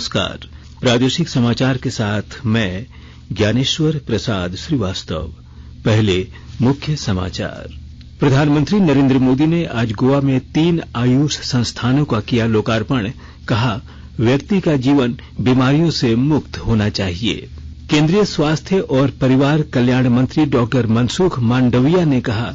नमस्कार। प्रादेशिक समाचार के साथ मैं ज्ञानेश्वर प्रसाद श्रीवास्तव। पहले मुख्य समाचार। प्रधानमंत्री नरेंद्र मोदी ने आज गोवा में 3 आयुष संस्थानों का किया लोकार्पण। कहा, व्यक्ति का जीवन बीमारियों से मुक्त होना चाहिए। केंद्रीय स्वास्थ्य और परिवार कल्याण मंत्री डॉक्टर मनसुख मांडविया ने कहा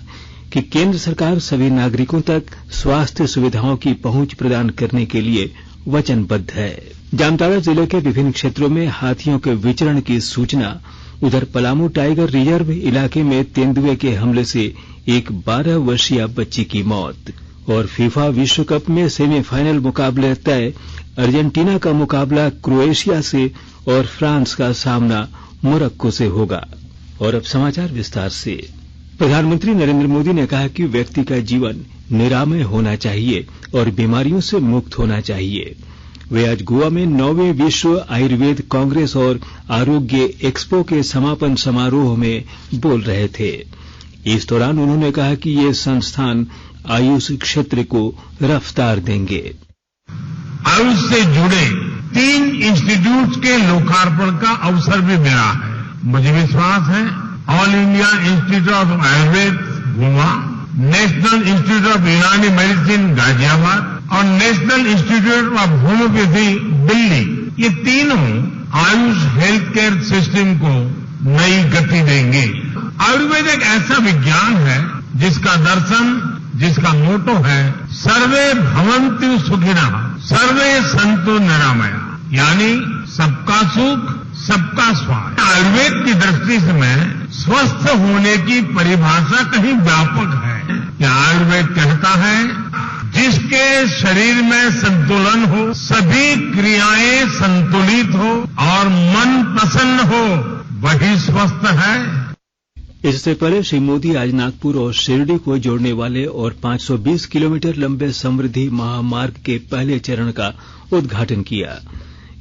कि केंद्र सरकार सभी नागरिकों तक स्वास्थ्य सुविधाओं की पहुंच प्रदान करने के लिए वचनबद्ध है। जामताड़ा जिले के विभिन्न क्षेत्रों में हाथियों के विचरण की सूचना। उधर पलामू टाइगर रिजर्व इलाके में तेंदुए के हमले से एक 12 वर्षीय बच्ची की मौत। और फीफा विश्व कप में सेमीफाइनल मुकाबले तय। अर्जेंटीना का मुकाबला क्रोएशिया से और फ्रांस का सामना मोरक्को से होगा। और अब समाचार विस्तार से। प्रधानमंत्री नरेंद्र मोदी ने कहा कि व्यक्ति का जीवन निरामय होना चाहिए और बीमारियों से मुक्त होना चाहिए। वे आज गोवा में 9वें विश्व आयुर्वेद कांग्रेस और आरोग्य एक्सपो के समापन समारोह में बोल रहे थे। इस दौरान उन्होंने कहा कि ये संस्थान आयुष क्षेत्र को रफ्तार देंगे। आयुष से जुड़े 3 इंस्टीट्यूट के लोकार्पण का अवसर भी मिला है। मुझे विश्वास है all India institute of Ayurveda Goa, national institute of यूनानी मेडिसिन गाजियाबाद और national institute of homeopathy Delhi, ये तीनों आयुष हेल्थ केयर सिस्टम को नई गति देंगे। आयुर्वेद एक ऐसा विज्ञान है जिसका दर्शन, जिसका मोटो है सर्वे भवन्तु सुखिनः सर्वे सन्तु निरामया, यानी सबका सुख सबका स्वास्थ्य। आयुर्वेद की दृष्टि से मैं स्वस्थ होने की परिभाषा कहीं व्यापक है। आयुर्वेद कहता है जिसके शरीर में संतुलन हो, सभी क्रियाएं संतुलित हो और मन प्रसन्न हो, वही स्वस्थ है। इससे पहले श्री मोदी आज नागपुर और शिरडी को जोड़ने वाले और 520 किलोमीटर लंबे समृद्धि महामार्ग के पहले चरण का उद्घाटन किया।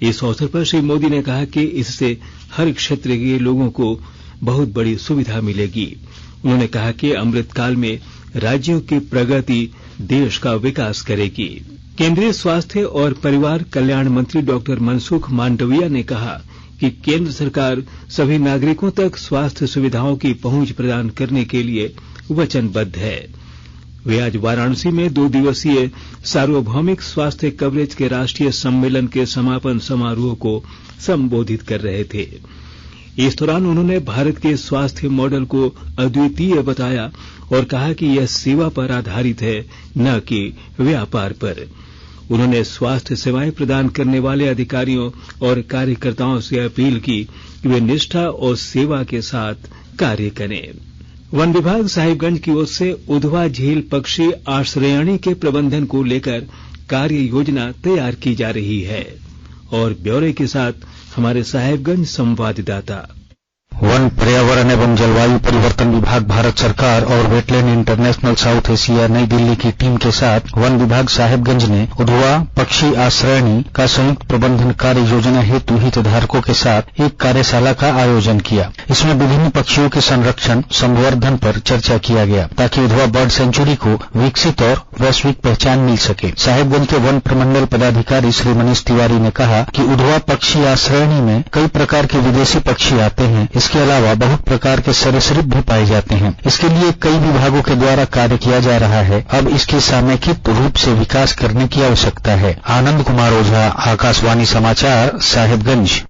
इस अवसर पर श्री मोदी ने कहा कि इससे हर क्षेत्र के लोगों को बहुत बड़ी सुविधा मिलेगी। उन्होंने कहा कि अमृतकाल में राज्यों की प्रगति देश का विकास करेगी। केंद्रीय स्वास्थ्य और परिवार कल्याण मंत्री डॉक्टर मनसुख मांडविया ने कहा कि केंद्र सरकार सभी नागरिकों तक स्वास्थ्य सुविधाओं की पहुंच प्रदान करने के लिए वचनबद्ध है। वे आज वाराणसी में 2 दिवसीय सार्वभौमिक स्वास्थ्य कवरेज के राष्ट्रीय सम्मेलन के समापन समारोह को संबोधित कर रहे थे। इस दौरान उन्होंने भारत के स्वास्थ्य मॉडल को अद्वितीय बताया और कहा कि यह सेवा पर आधारित है, न कि व्यापार पर। उन्होंने स्वास्थ्य सेवाएं प्रदान करने वाले अधिकारियों और कार्यकर्ताओं से अपील की कि वे निष्ठा और सेवा के साथ कार्य करें। वन विभाग साहिबगंज की ओर से उधवा झील पक्षी आश्रयणी के प्रबंधन को लेकर कार्य योजना तैयार की जा रही है। और ब्यौरे के साथ हमारे साहिबगंज संवाददाता। वन, पर्यावरण एवं जलवायु परिवर्तन विभाग भारत सरकार और वेटलैंड इंटरनेशनल साउथ एशिया नई दिल्ली की टीम के साथ वन विभाग साहिबगंज ने उधवा पक्षी आश्रयणी का संयुक्त प्रबंधन कार्य योजना हेतु हितधारकों के साथ एक कार्यशाला का आयोजन किया। इसमें विभिन्न पक्षियों के संरक्षण संवर्धन पर चर्चा किया गया ताकि उधवा बर्ड सेंचुरी को विकसित और वैश्विक पहचान मिल सके। साहिबगंज के वन प्रमंडल पदाधिकारी श्री मनीष तिवारी ने कहा कि उधवा पक्षी आश्रयणी में कई प्रकार के विदेशी पक्षी आते हैं। इसके अलावा बहुत प्रकार के सरीसृप भी पाए जाते हैं। इसके लिए कई विभागों के द्वारा कार्य किया जा रहा है। अब इसके समेकित रूप से विकास करने की आवश्यकता है। आनंद कुमार ओझा, आकाशवाणी समाचार, साहिबगंज।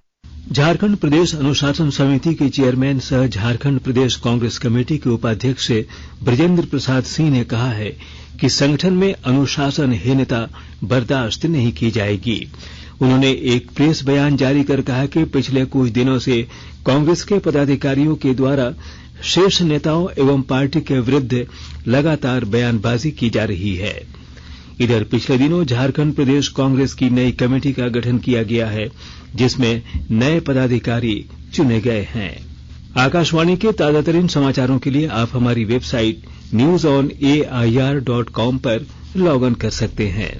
झारखंड प्रदेश अनुशासन समिति के चेयरमैन सह झारखंड प्रदेश कांग्रेस कमेटी के उपाध्यक्ष ब्रजेंद्र प्रसाद सिंह ने कहा है कि संगठन में अनुशासनहीनता बर्दाश्त नहीं की जाएगी। उन्होंने एक प्रेस बयान जारी कर कहा कि पिछले कुछ दिनों से कांग्रेस के पदाधिकारियों के द्वारा शीर्ष नेताओं एवं पार्टी के विरुद्ध लगातार बयानबाजी की जा रही है। इधर पिछले दिनों झारखंड प्रदेश कांग्रेस की नई कमेटी का गठन किया गया है, जिसमें नए पदाधिकारी चुने गए हैं। आकाशवाणी के ताजातरीन समाचारों के लिए आप हमारी वेबसाइट newsonair.com पर लॉग इन कर सकते हैं।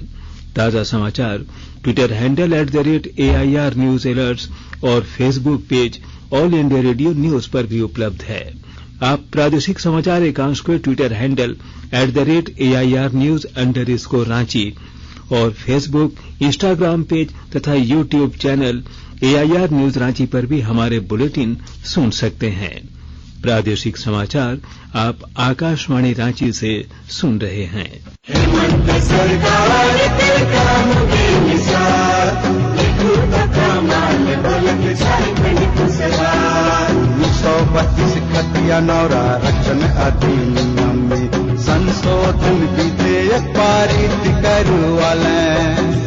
ताजा समाचार Twitter handle @AIR news alerts और Facebook page All India Radio news पर भी उपलब्ध है। आप प्रादेशिक समाचार एकांश को Twitter handle @AIR news _ Ranchi और फेसबुक, इंस्टाग्राम पेज तथा YouTube channel AIR news Ranchi पर भी हमारे बुलेटिन सुन सकते हैं। प्रादेशिक समाचार आप आकाशवाणी रांची से सुन रहे हैं। हेमंत सरकार के काम बेमिसाल, निखुद कमाल बोलत झारखंड खुशहाल। 132 खतिया नौरा रक्षण अधिनियम में संशोधन विधेयक पारित करवाले।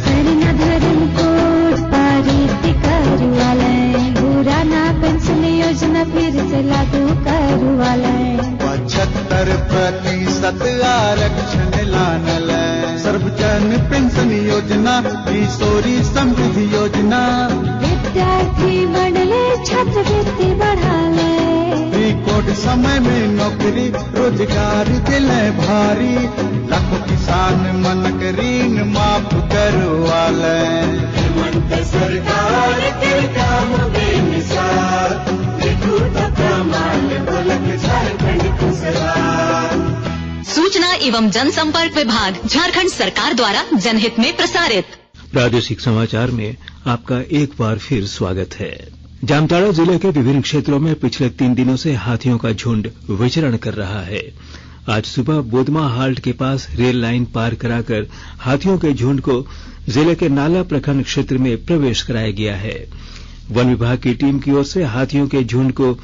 सरना धर्म कोड पारित करवाले। पुराना पेंशन योजना फिर से लागू करवाले। 75% आरक्षण लानल। सर्वजन पेंशन योजना, किशोरी समृद्धि योजना। विद्यार्थी मंडले छात्रवृत्ति बढ़ाले। रिकॉर्ड समय में नौकरी रोजगार दिले भारी। लाखों किसान मनक ऋण माफ करवाले। हेमंत सरकार के काम बेमिसाल, निखुद कमाल बोलत झारखंड खुशहाल। सूचना एवं जनसंपर्क विभाग झारखंड सरकार द्वारा जनहित में प्रसारित। प्रादेशिक समाचार में आपका एक बार फिर स्वागत है। जामताड़ा जिले के विभिन्न क्षेत्रों में पिछले 3 दिनों से हाथियों का झुंड विचरण कर रहा है। आज सुबह बोदमा हाल्ट के पास रेल लाइन पार कराकर हाथियों के झुंड को जिले के नाला प्रखंड क्षेत्र में प्रवेश कराया गया है। वन विभाग की टीम की ओर से हाथियों के झुंड को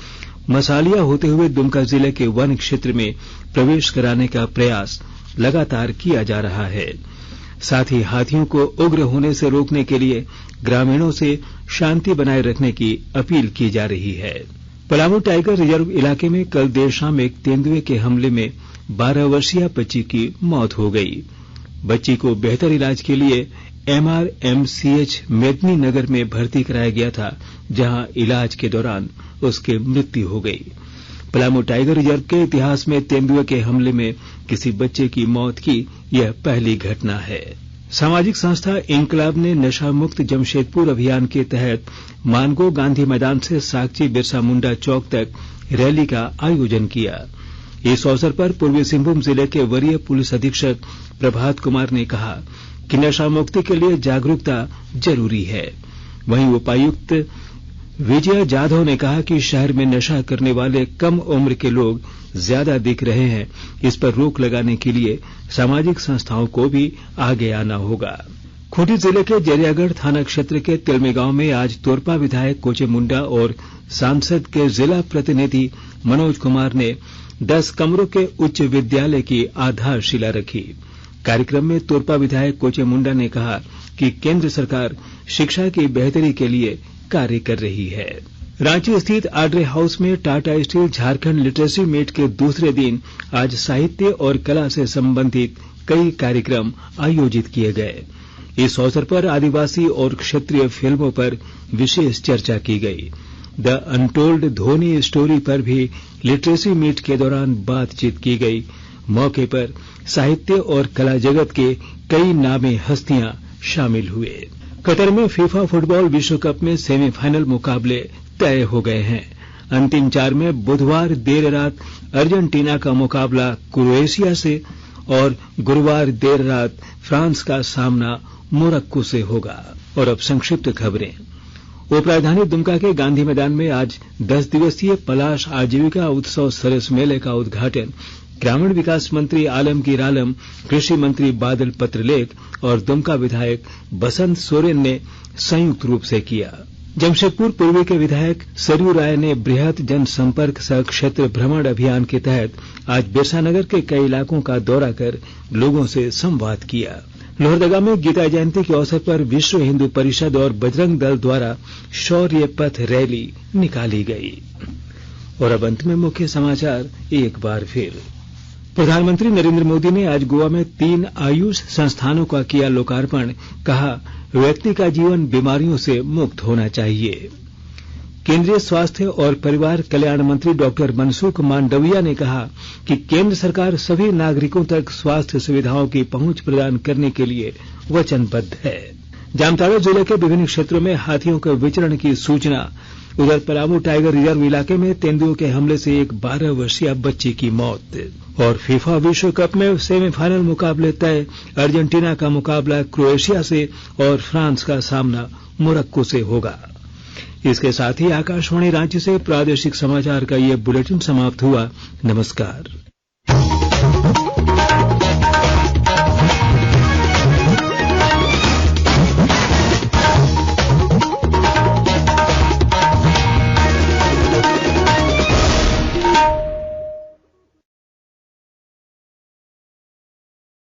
मसालिया होते हुए दुमका जिले के वन क्षेत्र में प्रवेश कराने का प्रयास लगातार किया जा रहा है। साथ ही हाथियों को उग्र होने से रोकने के लिए ग्रामीणों से शांति बनाए रखने की अपील की जा रही है। पलामू टाइगर रिजर्व इलाके में कल देर शाम एक तेंदुए के हमले में 12 वर्षीय बच्ची की मौत हो गई। बच्ची को बेहतर इलाज के लिए MRMCH मेदनी नगर में भर्ती कराया गया था, जहां इलाज के दौरान उसकी मृत्यु हो गई। पलामू टाइगर रिजर्व के इतिहास में तेंदुए के हमले में किसी बच्चे की मौत की यह पहली घटना है। सामाजिक संस्था इंकलाब ने नशा मुक्त जमशेदपुर अभियान के तहत मानगो गांधी मैदान से साकची बिरसा मुंडा चौक तक रैली का आयोजन किया। इस अवसर पर पूर्वी सिंहभूम जिले के वरीय पुलिस अधीक्षक प्रभात कुमार ने कहा कि नशा मुक्ति के लिए जागरूकता जरूरी है। वहीं उपायुक्त विजय जाधव ने कहा कि शहर में नशा करने वाले कम उम्र के लोग ज्यादा दिख रहे हैं। इस पर रोक लगाने के लिए सामाजिक संस्थाओं को भी आगे आना होगा। खूंटी जिले के जरियागढ़ थाना क्षेत्र के तिलमी गांव में आज तोरपा विधायक कोचे मुंडा और सांसद के जिला प्रतिनिधि मनोज कुमार ने 10 कमरों के उच्च विद्यालय की आधारशिला रखी। कार्यक्रम में तोरपा विधायक कोचे मुंडा ने कहा कि केंद्र सरकार शिक्षा की बेहतरी के लिए कार्य कर रही है। रांची स्थित आड्रे हाउस में Tata steel Jharkhand literacy meet के दूसरे दिन आज साहित्य और कला से संबंधित कई कार्यक्रम आयोजित किए गए। इस अवसर पर आदिवासी और क्षेत्रीय फिल्मों पर विशेष चर्चा की गई। द अनटोल्ड धोनी स्टोरी पर भी लिटरेसी मीट के दौरान बातचीत की गई। मौके पर साहित्य और कला जगत के कई नामी हस्तियां शामिल हुए। कतर में फीफा फुटबॉल विश्व कप में सेमीफाइनल मुकाबले तय हो गए हैं। अंतिम 4 में बुधवार देर रात अर्जेंटीना का मुकाबला क्रोएशिया से और गुरुवार देर रात फ्रांस का सामना मोरक्को से होगा। और अब संक्षिप्त खबरें। उपराजधानी दुमका के गांधी मैदान में आज 10 दिवसीय पलाश आजीविका उत्सव सरस मेले का उद्घाटन ग्रामीण विकास मंत्री आलमगीर आलम, कृषि मंत्री बादल पत्रलेख और दुमका विधायक बसंत सोरेन ने संयुक्त रूप से किया। जमशेदपुर पूर्वी के विधायक सरयू राय ने बृहत जनसंपर्क सह क्षेत्र भ्रमण अभियान के तहत आज बिरसा नगर के कई इलाकों का दौरा कर लोगों से संवाद किया। लोहरदगा में गीता जयंती के अवसर पर विश्व हिंदू परिषद और बजरंग दल द्वारा शौर्य पथ रैली निकाली गई। और अब अंत में मुख्य समाचार एक बार फिर। प्रधानमंत्री नरेंद्र मोदी ने आज गोवा में 3 आयुष संस्थानों का किया लोकार्पण। कहा, व्यक्ति का जीवन बीमारियों से मुक्त होना चाहिए। केंद्रीय स्वास्थ्य और परिवार कल्याण मंत्री डॉक्टर मनसुख मांडविया ने कहा कि केंद्र सरकार सभी नागरिकों तक स्वास्थ्य सुविधाओं की पहुंच प्रदान करने के लिए वचनबद्ध है। जामताड़ा जिले के विभिन्न क्षेत्रों में हाथियों के विचरण की सूचना उधर पलामू टाइगर रिजर्व इलाके में तेंदुओं के हमले से एक 12 वर्षीय बच्ची की मौत। और फीफा विश्व कप में सेमीफाइनल मुकाबले तय। अर्जेंटीना का मुकाबला क्रोएशिया से और फ्रांस का सामना मोरक्को से होगा। इसके साथ ही आकाशवाणी रांची से प्रादेशिक समाचार का ये बुलेटिन समाप्त हुआ। नमस्कार।